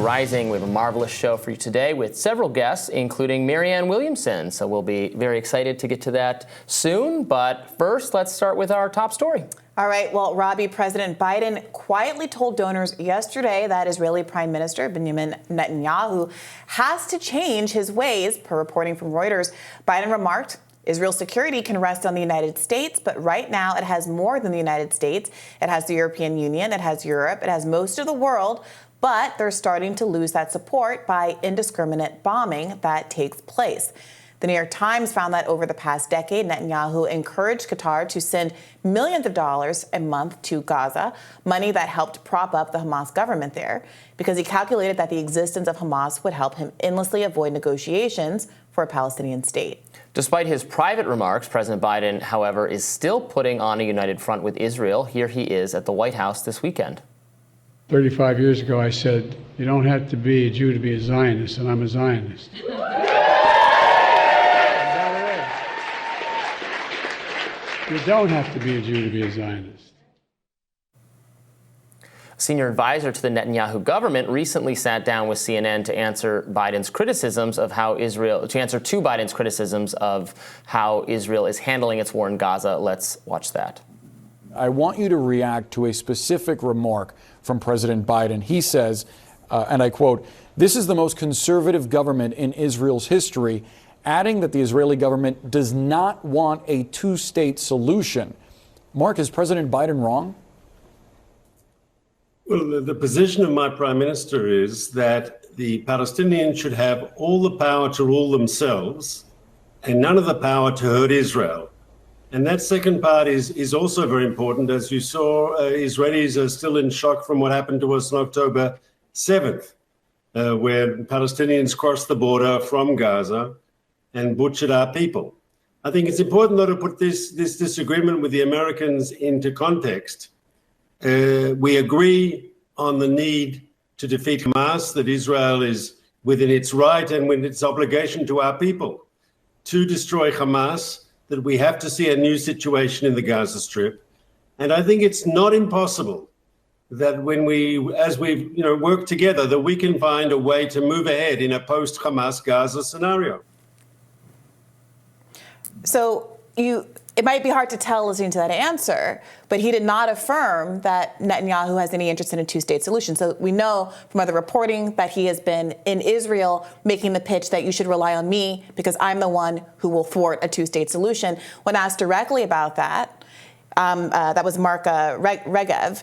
Rising. We have a marvelous show for you today with several guests, including Marianne Williamson. So we'll be very excited to get to that soon. But first, let's start with our top story. All right. Well, Robby, President Biden quietly told donors yesterday that Israeli Prime Minister Benjamin Netanyahu has to change his ways, per reporting from Reuters. Biden remarked, Israel's security can rest on the United States, but right now it has more than the United States. It has the European Union, it has Europe, it has most of the world, but they're starting to lose that support by indiscriminate bombing that takes place. The New York Times found that over the past decade, Netanyahu encouraged Qatar to send millions of dollars a month to Gaza, money that helped prop up the Hamas government there, because he calculated that the existence of Hamas would help him endlessly avoid negotiations for a Palestinian state. Despite his private remarks, President Biden, however, is still putting on a united front with Israel. Here he is at the White House this weekend. 35 years ago, I said, you don't have to be a Jew to be a Zionist, and I'm a Zionist. You don't have to be a Jew to be a Zionist. Senior advisor to the Netanyahu government recently sat down with CNN to answer Biden's criticisms of how Israel is handling its war in Gaza. Let's watch that. I want you to react to a specific remark from President Biden. He says, and I quote, "This is the most conservative government in Israel's history," adding that the Israeli government does not want a two-state solution. Mark, is President Biden wrong? Well, the position of my prime minister is that the Palestinians should have all the power to rule themselves and none of the power to hurt Israel. And that second part is also very important. As you saw, Israelis are still in shock from what happened to us on October 7th, where Palestinians crossed the border from Gaza and butchered our people. I think it's important, though, to put this disagreement with the Americans into context. We agree on the need to defeat Hamas, that Israel is within its right and within its obligation to our people to destroy Hamas, that we have to see a new situation in the Gaza Strip. And I think it's not impossible that as we work together, that we can find a way to move ahead in a post-Hamas Gaza scenario. So it might be hard to tell listening to that answer, but he did not affirm that Netanyahu has any interest in a two-state solution. So we know from other reporting that he has been in Israel making the pitch that you should rely on me because I'm the one who will thwart a two-state solution. When asked directly about that, that was Mark Regev,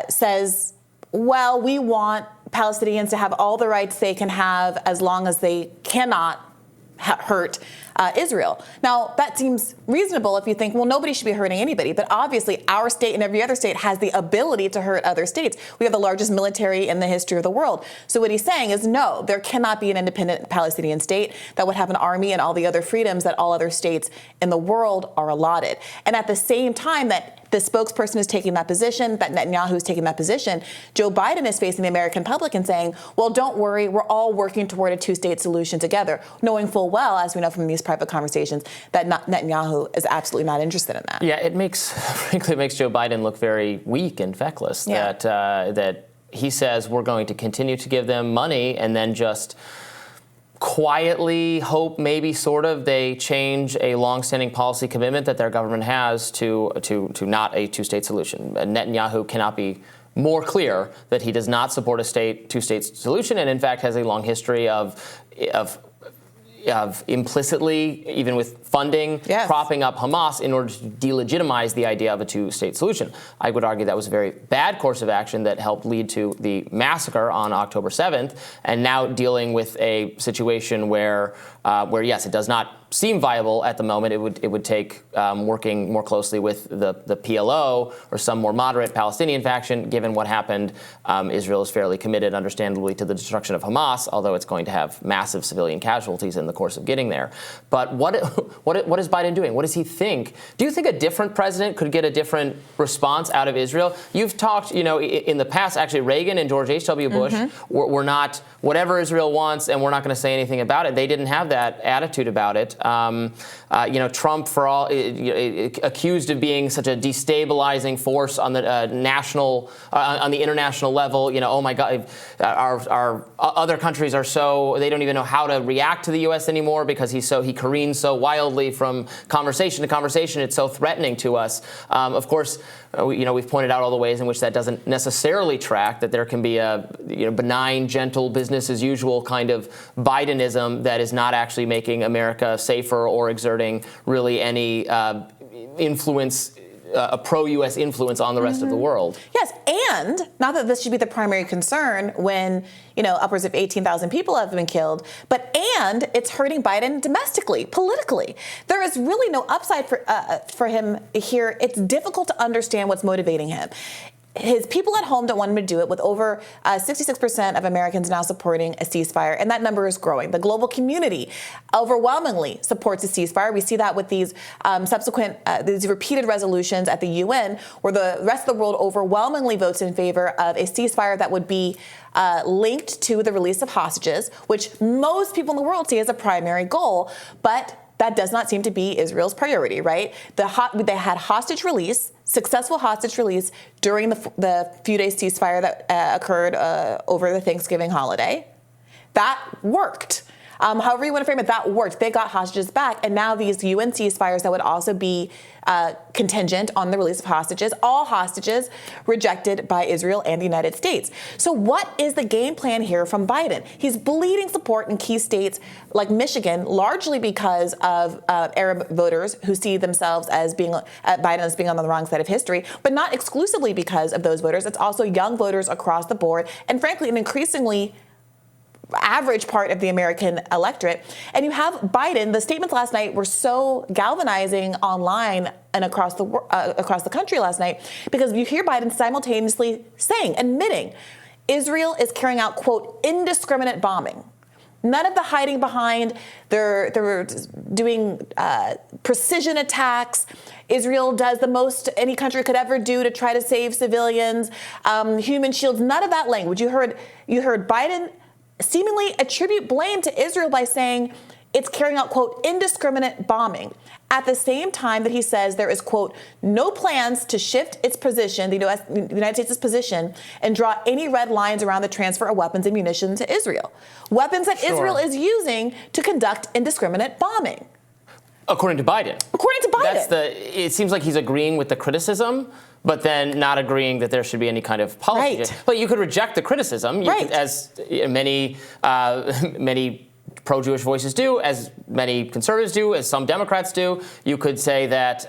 says, well, we want Palestinians to have all the rights they can have as long as they cannot hurt Israel. Now, that seems reasonable if you think, well, nobody should be hurting anybody. But obviously, our state and every other state has the ability to hurt other states. We have the largest military in the history of the world. So what he's saying is, no, there cannot be an independent Palestinian state that would have an army and all the other freedoms that all other states in the world are allotted. And at the same time that the spokesperson is taking that position, that Netanyahu is taking that position, Joe Biden is facing the American public and saying, well, don't worry, we're all working toward a two-state solution together, knowing full well, as we know from these private conversations, that Netanyahu is absolutely not interested in that. Yeah, frankly, it makes Joe Biden look very weak and feckless. Yeah. That he says we're going to continue to give them money and then just quietly hope maybe sort of they change a longstanding policy commitment that their government has to not a two-state solution. Netanyahu cannot be more clear that he does not support a two-state solution, and in fact has a long history of implicitly, even with funding, yes, propping up Hamas in order to delegitimize the idea of a two-state solution. I would argue that was a very bad course of action that helped lead to the massacre on October 7th, and now dealing with a situation where yes, it does not seem viable at the moment. It would take working more closely with the PLO or some more moderate Palestinian faction. Given what happened, Israel is fairly committed, understandably, to the destruction of Hamas, although it's going to have massive civilian casualties in the course of getting there. But what is Biden doing? What does he think? Do you think a different president could get a different response out of Israel? You've talked, in the past, actually, Reagan and George H.W. Bush were not whatever Israel wants, and we're not going to say anything about it. They didn't have that attitude about it. Trump, for all accused of being such a destabilizing force on the on the international level. Oh my God, our other countries are they don't even know how to react to the U.S. anymore because he careens so wildly from conversation to conversation. It's so threatening to us. Of course, we've pointed out all the ways in which that doesn't necessarily track, that there can be a benign, gentle, business as usual kind of Bidenism that is not actually making America safer or exerting really any influence, a pro-U.S. influence on the rest of the world. Yes, and not that this should be the primary concern when, upwards of 18,000 people have been killed, and it's hurting Biden domestically, politically. There is really no upside for him here. It's difficult to understand what's motivating him. His people at home don't want him to do it, with over 66% of Americans now supporting a ceasefire, and that number is growing. The global community overwhelmingly supports a ceasefire. We see that with these these repeated resolutions at the UN, where the rest of the world overwhelmingly votes in favor of a ceasefire that would be linked to the release of hostages, which most people in the world see as a primary goal, but that does not seem to be Israel's priority, right? They had successful hostage release during the few days ceasefire that occurred over the Thanksgiving holiday. That worked. However you want to frame it, that worked. They got hostages back, and now these UN ceasefires that would also be contingent on the release of hostages, all hostages rejected by Israel and the United States. So what is the game plan here from Biden? He's bleeding support in key states like Michigan, largely because of Arab voters who see themselves as Biden as being on the wrong side of history, but not exclusively because of those voters. It's also young voters across the board, and frankly, an increasingly average part of the American electorate. And you have Biden. The statements last night were so galvanizing online and across the country last night, because you hear Biden simultaneously admitting Israel is carrying out, quote, indiscriminate bombing. None of the hiding behind. They're doing precision attacks. Israel does the most any country could ever do to try to save civilians. Human shields. None of that language. You heard Biden seemingly attribute blame to Israel by saying it's carrying out, quote, indiscriminate bombing, at the same time that he says there is, quote, no plans to shift its position, the United States' position, and draw any red lines around the transfer of weapons and munitions to Israel. Weapons that Israel is using to conduct indiscriminate bombing. According to Biden. According to Biden. It seems like he's agreeing with the criticism, but then not agreeing that there should be any kind of policy. Right. But you could reject the criticism, as many pro-Jewish voices do, as many conservatives do, as some Democrats do. You could say that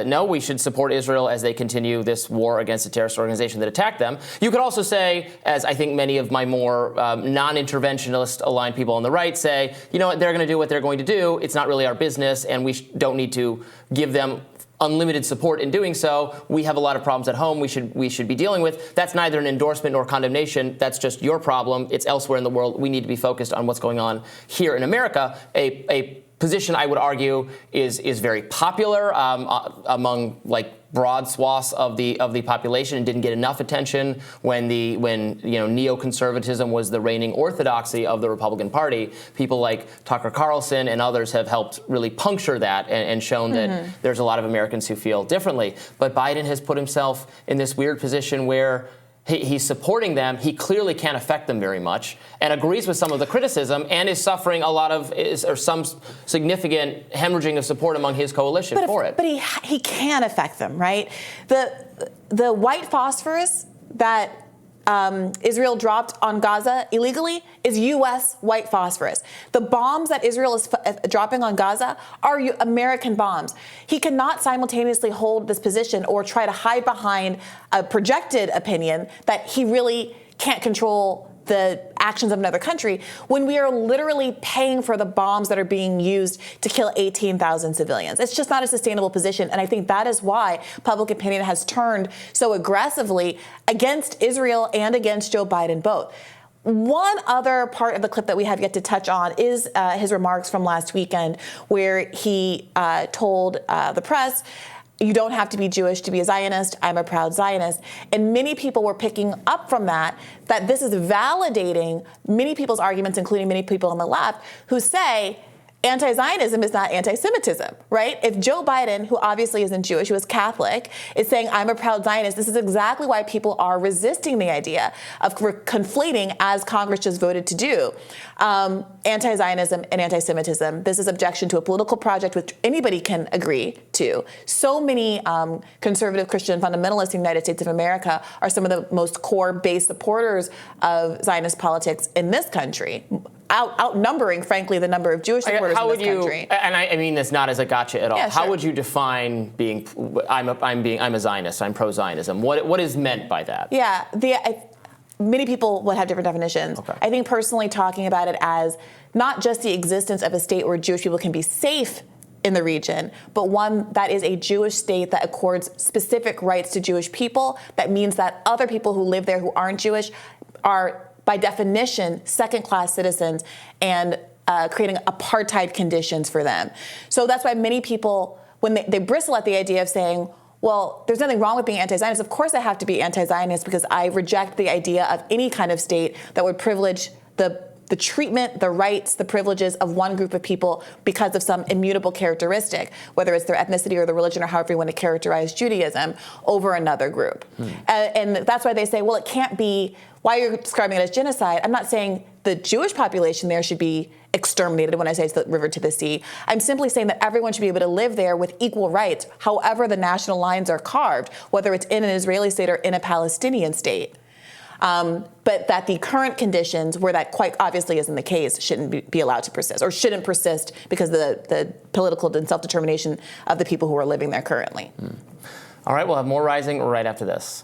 no, we should support Israel as they continue this war against a terrorist organization that attacked them. You could also say, as I think many of my more non-interventionist aligned people on the right say, they're going to do what they're going to do. It's not really our business, and we don't need to give them unlimited support in doing so. We have a lot of problems at home we should be dealing with. That's neither an endorsement nor condemnation. That's just your problem. It's elsewhere in the world. We need to be focused on what's going on here in America. A position I would argue is very popular among broad swaths of the population, and didn't get enough attention when neoconservatism was the reigning orthodoxy of the Republican Party. People like Tucker Carlson and others have helped really puncture that and shown that there's a lot of Americans who feel differently. But Biden has put himself in this weird position where he's supporting them. He clearly can't affect them very much, and agrees with some of the criticism, and is suffering some significant hemorrhaging of support among his coalition for it. But he can affect them, right? The white phosphorus that Israel dropped on Gaza illegally is U.S. white phosphorus. The bombs that Israel is dropping on Gaza are American bombs. He cannot simultaneously hold this position or try to hide behind a projected opinion that he really can't control the actions of another country when we are literally paying for the bombs that are being used to kill 18,000 civilians. It's just not a sustainable position. And I think that is why public opinion has turned so aggressively against Israel and against Joe Biden both. One other part of the clip that we have yet to touch on is his remarks from last weekend, where he told the press, "You don't have to be Jewish to be a Zionist. I'm a proud Zionist." And many people were picking up from that this is validating many people's arguments, including many people on the left, who say anti-Zionism is not anti-Semitism, right? If Joe Biden, who obviously isn't Jewish, who is Catholic, is saying, "I'm a proud Zionist," this is exactly why people are resisting the idea of conflating, as Congress just voted to do, anti-Zionism and anti-Semitism. This is objection to a political project which anybody can agree to. So many conservative Christian fundamentalists in the United States of America are some of the most core base supporters of Zionist politics in this country, outnumbering, frankly, the number of Jewish supporters in this country. And I mean this not as a gotcha at all. Yeah, sure. How would you define being? I'm a Zionist. I'm pro-Zionism. What is meant by that? Yeah, many people would have different definitions. Okay. I think personally, talking about it as not just the existence of a state where Jewish people can be safe in the region, but one that is a Jewish state that accords specific rights to Jewish people. That means that other people who live there who aren't Jewish are, by definition, second-class citizens, and creating apartheid conditions for them. So that's why many people, when they bristle at the idea of saying, well, there's nothing wrong with being anti-Zionist. Of course I have to be anti-Zionist because I reject the idea of any kind of state that would privilege the treatment, the rights, the privileges of one group of people because of some immutable characteristic, whether it's their ethnicity or their religion or however you want to characterize Judaism, over another group. And that's why they say, well, it can't be, why you're describing it as genocide. I'm not saying the Jewish population there should be exterminated when I say it's the river to the sea. I'm simply saying that everyone should be able to live there with equal rights, however the national lines are carved, whether it's in an Israeli state or in a Palestinian state. But that the current conditions, where that quite obviously isn't the case, shouldn't be allowed to persist, or shouldn't persist because of the political and self-determination of the people who are living there currently. All right, we'll have more Rising right after this.